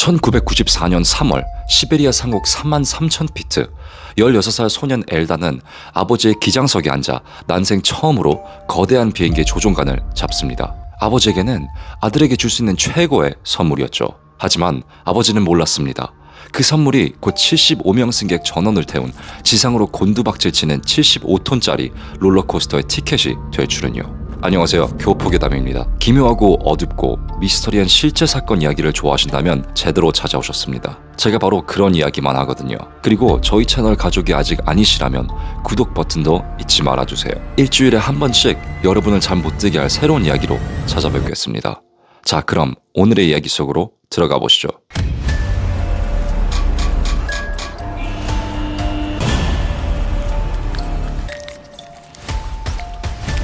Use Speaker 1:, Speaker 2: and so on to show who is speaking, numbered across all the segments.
Speaker 1: 1994년 3월 시베리아 상공 33,000피트 16살 소년 엘다는 아버지의 기장석에 앉아 난생 처음으로 거대한 비행기의 조종관을 잡습니다. 아버지에게는 아들에게 줄 수 있는 최고의 선물이었죠. 하지만 아버지는 몰랐습니다. 그 선물이 곧 75명 승객 전원을 태운 지상으로 곤두박질 치는 75톤짜리 롤러코스터의 티켓이 될 줄은요. 안녕하세요, 교포괴담입니다. 기묘하고 어둡고 미스터리한 실제 사건 이야기를 좋아하신다면 제대로 찾아오셨습니다. 제가 바로 그런 이야기만 하거든요. 그리고 저희 채널 가족이 아직 아니시라면 구독 버튼도 잊지 말아주세요. 일주일에 한 번씩 여러분을 잠 못 들게 할 새로운 이야기로 찾아뵙겠습니다. 자, 그럼 오늘의 이야기 속으로 들어가 보시죠.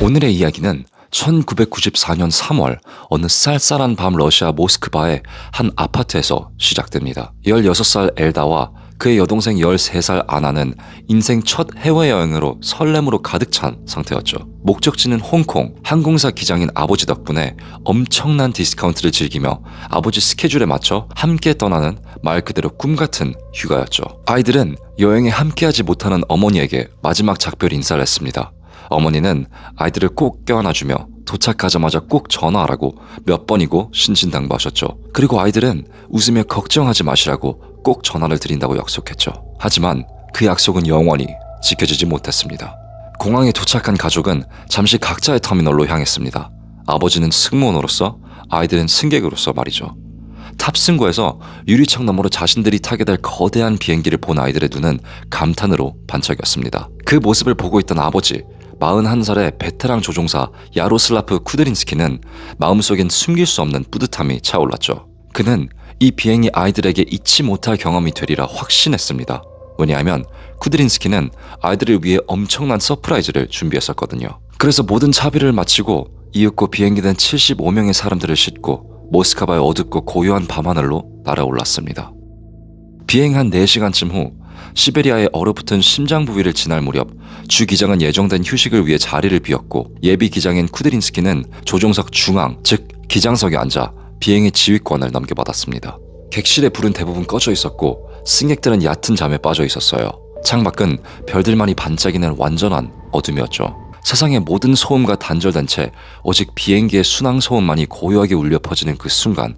Speaker 1: 오늘의 이야기는 1994년 3월 어느 쌀쌀한 밤 러시아 모스크바의 한 아파트에서 시작됩니다. 16살 엘다와 그의 여동생 13살 아나는 인생 첫 해외여행으로 설렘으로 가득 찬 상태였죠. 목적지는 홍콩, 항공사 기장인 아버지 덕분에 엄청난 디스카운트를 즐기며 아버지 스케줄에 맞춰 함께 떠나는 말 그대로 꿈같은 휴가였죠. 아이들은 여행에 함께하지 못하는 어머니에게 마지막 작별 인사를 했습니다. 어머니는 아이들을 꼭 껴안아주며 도착하자마자 꼭 전화하라고 몇 번이고 신신당부하셨죠. 그리고 아이들은 웃으며 걱정하지 마시라고 꼭 전화를 드린다고 약속했죠. 하지만 그 약속은 영원히 지켜지지 못했습니다. 공항에 도착한 가족은 잠시 각자의 터미널로 향했습니다. 아버지는 승무원으로서, 아이들은 승객으로서 말이죠. 탑승구에서 유리창 너머로 자신들이 타게 될 거대한 비행기를 본 아이들의 눈은 감탄으로 반짝였습니다. 그 모습을 보고 있던 아버지, 41살의 베테랑 조종사 야로슬라프 쿠드린스키는 마음속엔 숨길 수 없는 뿌듯함이 차올랐죠. 그는 이 비행이 아이들에게 잊지 못할 경험이 되리라 확신했습니다. 왜냐하면 쿠드린스키는 아이들을 위해 엄청난 서프라이즈를 준비했었거든요. 그래서 모든 차비를 마치고 이윽고 비행기는 75명의 사람들을 싣고 모스크바의 어둡고 고요한 밤하늘로 날아올랐습니다. 비행 한 4시간쯤 후 시베리아의 얼어붙은 심장 부위를 지날 무렵 주 기장은 예정된 휴식을 위해 자리를 비웠고 예비 기장인 쿠드린스키는 조종석 중앙, 즉 기장석에 앉아 비행의 지휘권을 넘겨받았습니다. 객실의 불은 대부분 꺼져 있었고 승객들은 얕은 잠에 빠져 있었어요. 창밖은 별들만이 반짝이는 완전한 어둠이었죠. 세상의 모든 소음과 단절된 채 오직 비행기의 순항 소음만이 고요하게 울려 퍼지는 그 순간,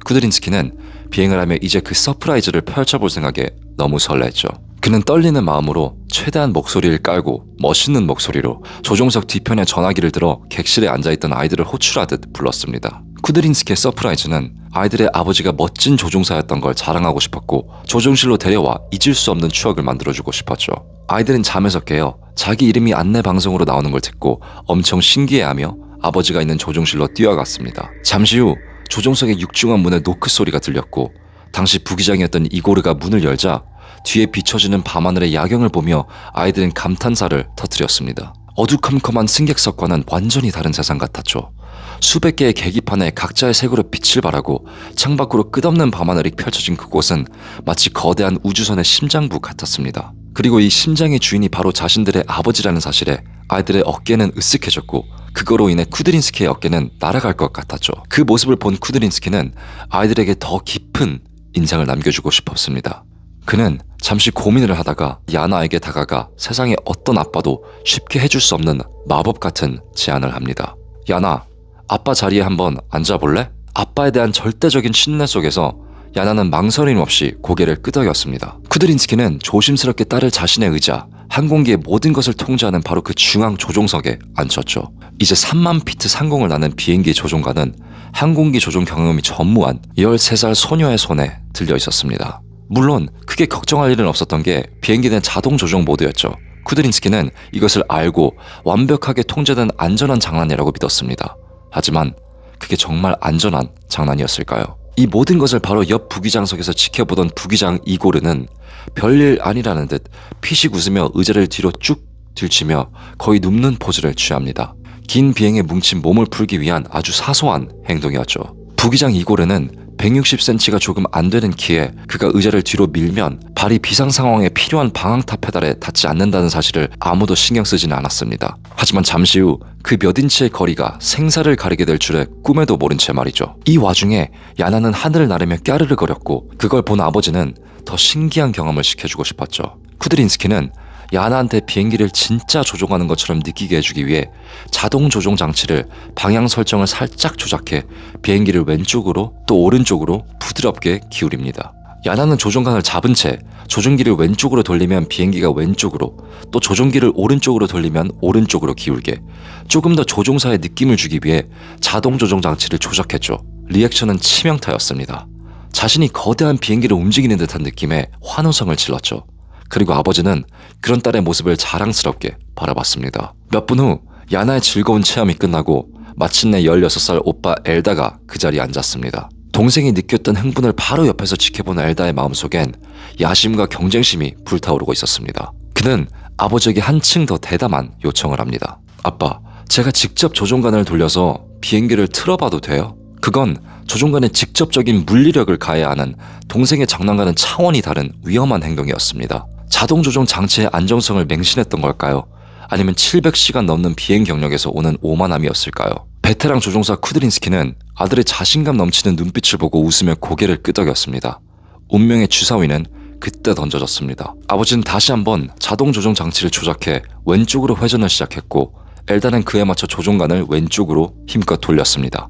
Speaker 1: 쿠드린스키는 비행을 하며 이제 그 서프라이즈를 펼쳐볼 생각에 너무 설레했죠. 그는 떨리는 마음으로 최대한 목소리를 깔고 멋있는 목소리로 조종석 뒤편에 전화기를 들어 객실에 앉아있던 아이들을 호출하듯 불렀습니다. 쿠드린스키의 서프라이즈는 아이들의 아버지가 멋진 조종사였던 걸 자랑하고 싶었고 조종실로 데려와 잊을 수 없는 추억을 만들어주고 싶었죠. 아이들은 잠에서 깨어 자기 이름이 안내 방송으로 나오는 걸 듣고 엄청 신기해하며 아버지가 있는 조종실로 뛰어갔습니다. 잠시 후 조종석의 육중한 문에 노크 소리가 들렸고 당시 부기장이었던 이고르가 문을 열자 뒤에 비춰지는 밤하늘의 야경을 보며 아이들은 감탄사를 터뜨렸습니다. 어두컴컴한 승객석과는 완전히 다른 세상 같았죠. 수백 개의 계기판에 각자의 색으로 빛을 발하고 창밖으로 끝없는 밤하늘이 펼쳐진 그곳은 마치 거대한 우주선의 심장부 같았습니다. 그리고 이 심장의 주인이 바로 자신들의 아버지라는 사실에 아이들의 어깨는 으쓱해졌고 그거로 인해 쿠드린스키의 어깨는 날아갈 것 같았죠. 그 모습을 본 쿠드린스키는 아이들에게 더 깊은 인상을 남겨주고 싶었습니다. 그는 잠시 고민을 하다가 야나에게 다가가 세상의 어떤 아빠도 쉽게 해줄 수 없는 마법 같은 제안을 합니다. 야나, 아빠 자리에 한번 앉아볼래? 아빠에 대한 절대적인 신뢰 속에서 야나는 망설임 없이 고개를 끄덕였습니다. 쿠드린스키는 조심스럽게 딸을 자신의 의자, 항공기의 모든 것을 통제하는 바로 그 중앙 조종석에 앉혔죠. 이제 3만 피트 상공을 나는 비행기 조종관은 항공기 조종 경험이 전무한 13살 소녀의 손에 들려 있었습니다. 물론 크게 걱정할 일은 없었던 게 비행기는 자동 조종 모드였죠. 쿠드린스키는 이것을 알고 완벽하게 통제된 안전한 장난이라고 믿었습니다. 하지만 그게 정말 안전한 장난이었을까요? 이 모든 것을 바로 옆 부기장석에서 지켜보던 부기장 이고르는 별일 아니라는 듯 피식 웃으며 의자를 뒤로 쭉 들치며 거의 눕는 포즈를 취합니다. 긴 비행에 뭉친 몸을 풀기 위한 아주 사소한 행동이었죠. 부기장 이고르는 160cm가 조금 안 되는 키에 그가 의자를 뒤로 밀면 발이 비상 상황에 필요한 방향타 페달에 닿지 않는다는 사실을 아무도 신경 쓰지는 않았습니다. 하지만 잠시 후 그 몇 인치의 거리가 생사를 가리게 될 줄에 꿈에도 모른 채 말이죠. 이 와중에 야나는 하늘을 나르며 까르르거렸고 그걸 본 아버지는 더 신기한 경험을 시켜주고 싶었죠. 쿠드린스키는 야나한테 비행기를 진짜 조종하는 것처럼 느끼게 해주기 위해 자동 조종 장치를 방향 설정을 살짝 조작해 비행기를 왼쪽으로 또 오른쪽으로 부드럽게 기울입니다. 야나는 조종관을 잡은 채 조종기를 왼쪽으로 돌리면 비행기가 왼쪽으로, 또 조종기를 오른쪽으로 돌리면 오른쪽으로 기울게 조금 더 조종사의 느낌을 주기 위해 자동 조종 장치를 조작했죠. 리액션은 치명타였습니다. 자신이 거대한 비행기를 움직이는 듯한 느낌에 환호성을 질렀죠. 그리고 아버지는 그런 딸의 모습을 자랑스럽게 바라봤습니다. 몇 분 후 야나의 즐거운 체험이 끝나고 마침내 16살 오빠 엘다가 그 자리에 앉았습니다. 동생이 느꼈던 흥분을 바로 옆에서 지켜본 엘다의 마음속엔 야심과 경쟁심이 불타오르고 있었습니다. 그는 아버지에게 한층 더 대담한 요청을 합니다. 아빠, 제가 직접 조종관을 돌려서 비행기를 틀어봐도 돼요? 그건 조종관에 직접적인 물리력을 가해야 하는 동생의 장난과는 차원이 다른 위험한 행동이었습니다. 자동 조종 장치의 안정성을 맹신했던 걸까요? 아니면 700시간 넘는 비행 경력에서 오는 오만함이었을까요? 베테랑 조종사 쿠드린스키는 아들의 자신감 넘치는 눈빛을 보고 웃으며 고개를 끄덕였습니다. 운명의 주사위는 그때 던져졌습니다. 아버지는 다시 한번 자동 조종 장치를 조작해 왼쪽으로 회전을 시작했고 엘다는 그에 맞춰 조종관을 왼쪽으로 힘껏 돌렸습니다.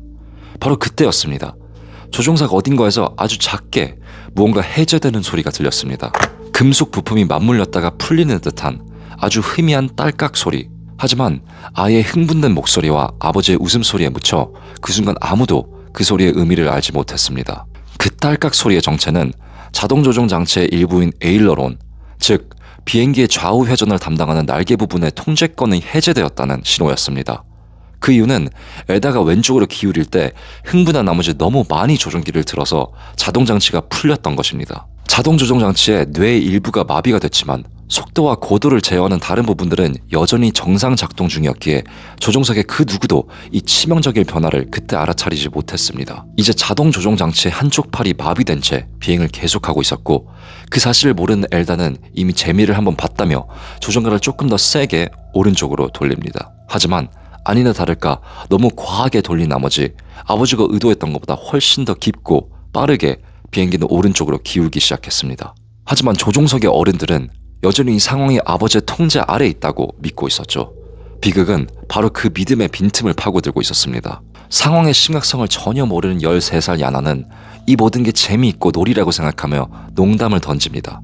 Speaker 1: 바로 그때였습니다. 조종사가 어딘가에서 아주 작게 무언가 해제되는 소리가 들렸습니다. 금속 부품이 맞물렸다가 풀리는 듯한 아주 희미한 딸깍 소리. 하지만 아이의 흥분된 목소리와 아버지의 웃음소리에 묻혀 그 순간 아무도 그 소리의 의미를 알지 못했습니다. 그 딸깍 소리의 정체는 자동 조종 장치의 일부인 에일러론, 즉 비행기의 좌우 회전을 담당하는 날개 부분의 통제권이 해제되었다는 신호였습니다. 그 이유는 엘다가 왼쪽으로 기울일 때 흥분한 나머지 너무 많이 조종기를 틀어서 자동 장치가 풀렸던 것입니다. 자동 조종 장치의 뇌의 일부가 마비가 됐지만 속도와 고도를 제어하는 다른 부분들은 여전히 정상 작동 중이었기에 조종석의 그 누구도 이 치명적인 변화를 그때 알아차리지 못했습니다. 이제 자동 조종 장치의 한쪽 팔이 마비된 채 비행을 계속하고 있었고 그 사실을 모르는 엘다는 이미 재미를 한번 봤다며 조종관을 조금 더 세게 오른쪽으로 돌립니다. 하지만 아니나 다를까 너무 과하게 돌린 나머지 아버지가 의도했던 것보다 훨씬 더 깊고 빠르게 비행기는 오른쪽으로 기울기 시작했습니다. 하지만 조종석의 어른들은 여전히 이 상황이 아버지의 통제 아래에 있다고 믿고 있었죠. 비극은 바로 그 믿음의 빈틈을 파고들고 있었습니다. 상황의 심각성을 전혀 모르는 13살 야나는 이 모든 게 재미있고 놀이라고 생각하며 농담을 던집니다.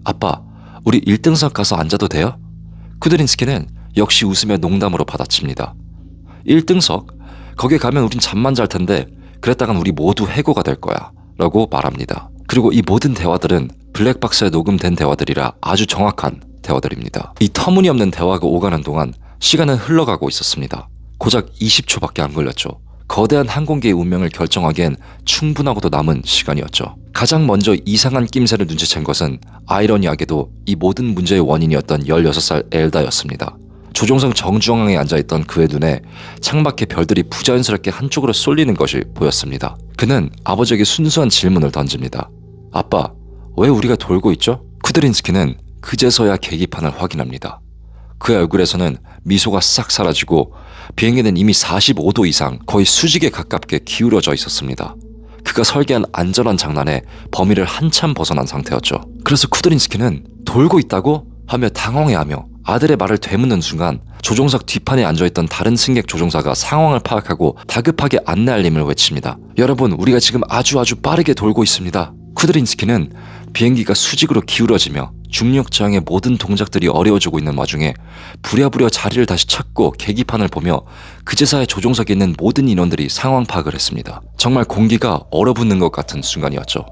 Speaker 1: 아빠, 우리 1등석 가서 앉아도 돼요? 쿠드린스키는 역시 웃으며 농담으로 받아칩니다. 1등석? 거기 가면 우린 잠만 잘 텐데 그랬다간 우리 모두 해고가 될 거야 라고 말합니다. 그리고 이 모든 대화들은 블랙박스에 녹음된 대화들이라 아주 정확한 대화들입니다. 이 터무니없는 대화가 오가는 동안 시간은 흘러가고 있었습니다. 고작 20초밖에 안 걸렸죠. 거대한 항공기의 운명을 결정하기엔 충분하고도 남은 시간이었죠. 가장 먼저 이상한 낌새를 눈치챈 것은 아이러니하게도 이 모든 문제의 원인이었던 16살 엘다였습니다. 조종석 정중앙에 앉아있던 그의 눈에 창밖에 별들이 부자연스럽게 한쪽으로 쏠리는 것이 보였습니다. 그는 아버지에게 순수한 질문을 던집니다. 아빠, 왜 우리가 돌고 있죠? 쿠드린스키는 그제서야 계기판을 확인합니다. 그의 얼굴에서는 미소가 싹 사라지고 비행기는 이미 45도 이상 거의 수직에 가깝게 기울어져 있었습니다. 그가 설계한 안전한 장난에 범위를 한참 벗어난 상태였죠. 그래서 쿠드린스키는 돌고 있다고? 하며 당황해하며 아들의 말을 되묻는 순간 조종석 뒷판에 앉아있던 다른 승객 조종사가 상황을 파악하고 다급하게 안내 알림을 외칩니다. 여러분, 우리가 지금 아주 빠르게 돌고 있습니다. 쿠드린스키는 비행기가 수직으로 기울어지며 중력 저항의 모든 동작들이 어려워지고 있는 와중에 부랴부랴 자리를 다시 찾고 계기판을 보며 그제서야 조종석에 있는 모든 인원들이 상황 파악을 했습니다. 정말 공기가 얼어붙는 것 같은 순간이었죠.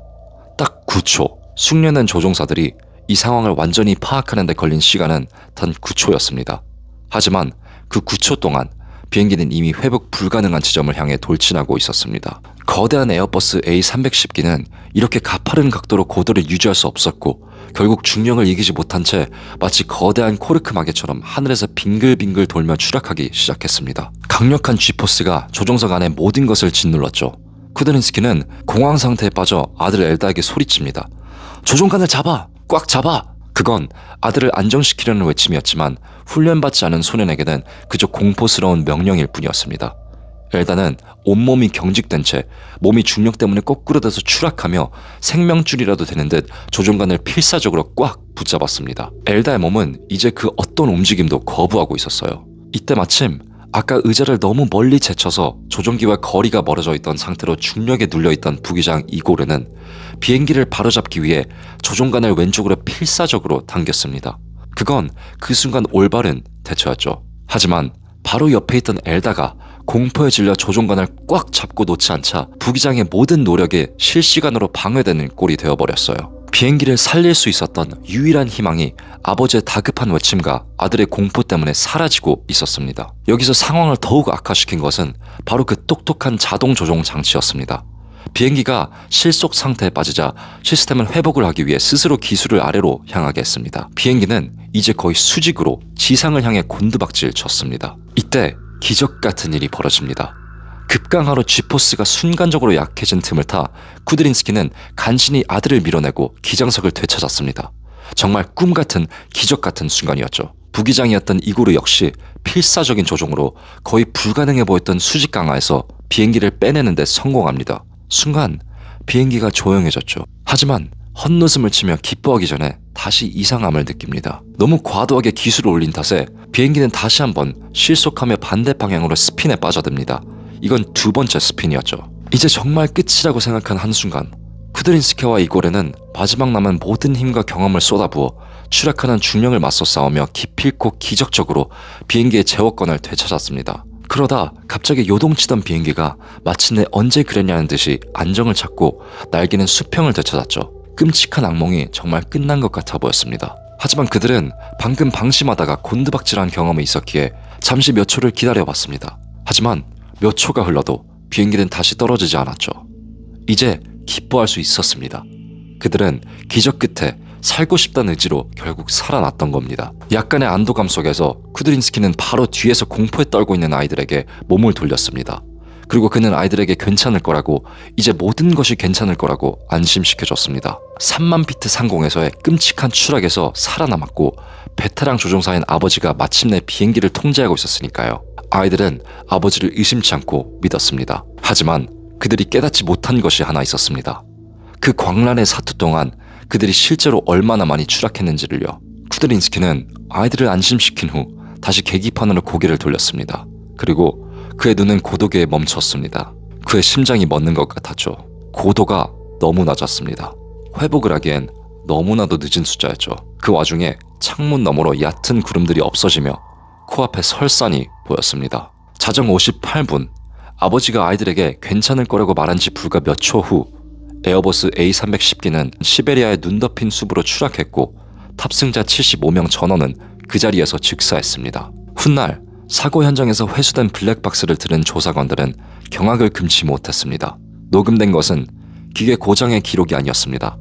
Speaker 1: 딱 9초, 숙련된 조종사들이 이 상황을 완전히 파악하는 데 걸린 시간은 단 9초였습니다. 하지만 그 9초 동안 비행기는 이미 회복 불가능한 지점을 향해 돌진하고 있었습니다. 거대한 에어버스 A310기는 이렇게 가파른 각도로 고도를 유지할 수 없었고 결국 중력을 이기지 못한 채 마치 거대한 코르크 마개처럼 하늘에서 빙글빙글 돌며 추락하기 시작했습니다. 강력한 G포스가 조종석 안의 모든 것을 짓눌렀죠. 쿠드린스키는 공황 상태에 빠져 아들 엘다에게 소리칩니다. 조종관을 잡아! 꽉 잡아! 그건 아들을 안정시키려는 외침이었지만 훈련받지 않은 소년에게는 그저 공포스러운 명령일 뿐이었습니다. 엘다는 온몸이 경직된 채 몸이 중력 때문에 거꾸로돼서 추락하며 생명줄이라도 되는 듯 조종관을 필사적으로 꽉 붙잡았습니다. 엘다의 몸은 이제 그 어떤 움직임도 거부하고 있었어요. 이때 마침 아까 의자를 너무 멀리 제쳐서 조종기와 거리가 멀어져 있던 상태로 중력에 눌려있던 부기장 이고르는 비행기를 바로잡기 위해 조종관을 왼쪽으로 필사적으로 당겼습니다. 그건 그 순간 올바른 대처였죠. 하지만 바로 옆에 있던 엘다가 공포에 질려 조종관을 꽉 잡고 놓지 않자 부기장의 모든 노력이 실시간으로 방해되는 꼴이 되어버렸어요. 비행기를 살릴 수 있었던 유일한 희망이 아버지의 다급한 외침과 아들의 공포 때문에 사라지고 있었습니다. 여기서 상황을 더욱 악화시킨 것은 바로 그 똑똑한 자동 조종 장치였습니다. 비행기가 실속 상태에 빠지자 시스템은 회복을 하기 위해 스스로 기술을 아래로 향하게 했습니다. 비행기는 이제 거의 수직으로 지상을 향해 곤두박질 쳤습니다. 이때 기적 같은 일이 벌어집니다. 급강하로 G포스가 순간적으로 약해진 틈을 타 쿠드린스키는 간신히 아들을 밀어내고 기장석을 되찾았습니다. 정말 꿈같은 기적 같은 순간이었죠. 부기장이었던 이고르 역시 필사적인 조종으로 거의 불가능해 보였던 수직 강화에서 비행기를 빼내는 데 성공합니다. 순간 비행기가 조용해졌죠. 하지만 헛웃음을 치며 기뻐하기 전에 다시 이상함을 느낍니다. 너무 과도하게 기술을 올린 탓에 비행기는 다시 한번 실속하며 반대 방향으로 스핀에 빠져듭니다. 이건 두 번째 스핀이었죠. 이제 정말 끝이라고 생각한 한순간 쿠드린스키와 이고르는 마지막 남은 모든 힘과 경험을 쏟아부어 추락하는 중력을 맞서 싸우며 기필코 기적적으로 비행기의 제어권을 되찾았습니다. 그러다 갑자기 요동치던 비행기가 마침내 언제 그랬냐는 듯이 안정을 찾고 날개는 수평을 되찾았죠. 끔찍한 악몽이 정말 끝난 것 같아 보였습니다. 하지만 그들은 방금 방심하다가 곤두박질한 경험이 있었기에 잠시 몇 초를 기다려봤습니다. 하지만 몇 초가 흘러도 비행기는 다시 떨어지지 않았죠. 이제 기뻐할 수 있었습니다. 그들은 기적 끝에 살고 싶다는 의지로 결국 살아났던 겁니다. 약간의 안도감 속에서 쿠드린스키는 바로 뒤에서 공포에 떨고 있는 아이들에게 몸을 돌렸습니다. 그리고 그는 아이들에게 괜찮을 거라고, 이제 모든 것이 괜찮을 거라고 안심시켜줬습니다. 3만 피트 상공에서의 끔찍한 추락에서 살아남았고 베테랑 조종사인 아버지가 마침내 비행기를 통제하고 있었으니까요. 아이들은 아버지를 의심치 않고 믿었습니다. 하지만 그들이 깨닫지 못한 것이 하나 있었습니다. 그 광란의 사투 동안 그들이 실제로 얼마나 많이 추락했는지를요. 쿠드린스키는 아이들을 안심시킨 후 다시 계기판으로 고개를 돌렸습니다. 그리고 그의 눈은 고도계에 멈췄습니다. 그의 심장이 멎는 것 같았죠. 고도가 너무 낮았습니다. 회복을 하기엔 너무나도 늦은 숫자였죠. 그 와중에 창문 너머로 얕은 구름들이 없어지며 코앞에 설산이 보였습니다. 자정 58분, 아버지가 아이들에게 괜찮을 거라고 말한 지 불과 몇 초 후 에어버스 A310기는 시베리아의 눈 덮인 숲으로 추락했고 탑승자 75명 전원은 그 자리에서 즉사했습니다. 훗날 사고 현장에서 회수된 블랙박스를 들은 조사관들은 경악을 금치 못했습니다. 녹음된 것은 기계 고장의 기록이 아니었습니다.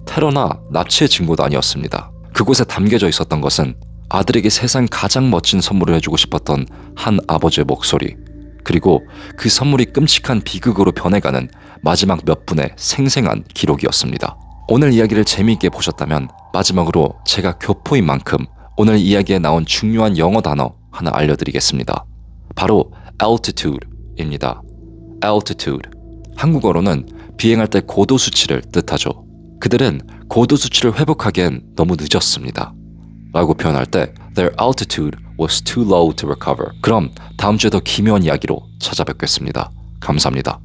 Speaker 1: 테러나 납치의 증거도 아니었습니다. 그곳에 담겨져 있었던 것은 아들에게 세상 가장 멋진 선물을 해주고 싶었던 한 아버지의 목소리, 그리고 그 선물이 끔찍한 비극으로 변해가는 마지막 몇 분의 생생한 기록이었습니다. 오늘 이야기를 재미있게 보셨다면 마지막으로 제가 교포인 만큼 오늘 이야기에 나온 중요한 영어 단어 하나 알려드리겠습니다. 바로 altitude입니다. altitude. 한국어로는 비행할 때 고도 수치를 뜻하죠. 그들은 고도 수치를 회복하기엔 너무 늦었습니다. 라고 표현할 때 their altitude was too low to recover. 그럼 다음 주에 더 기묘한 이야기로 찾아뵙겠습니다. 감사합니다.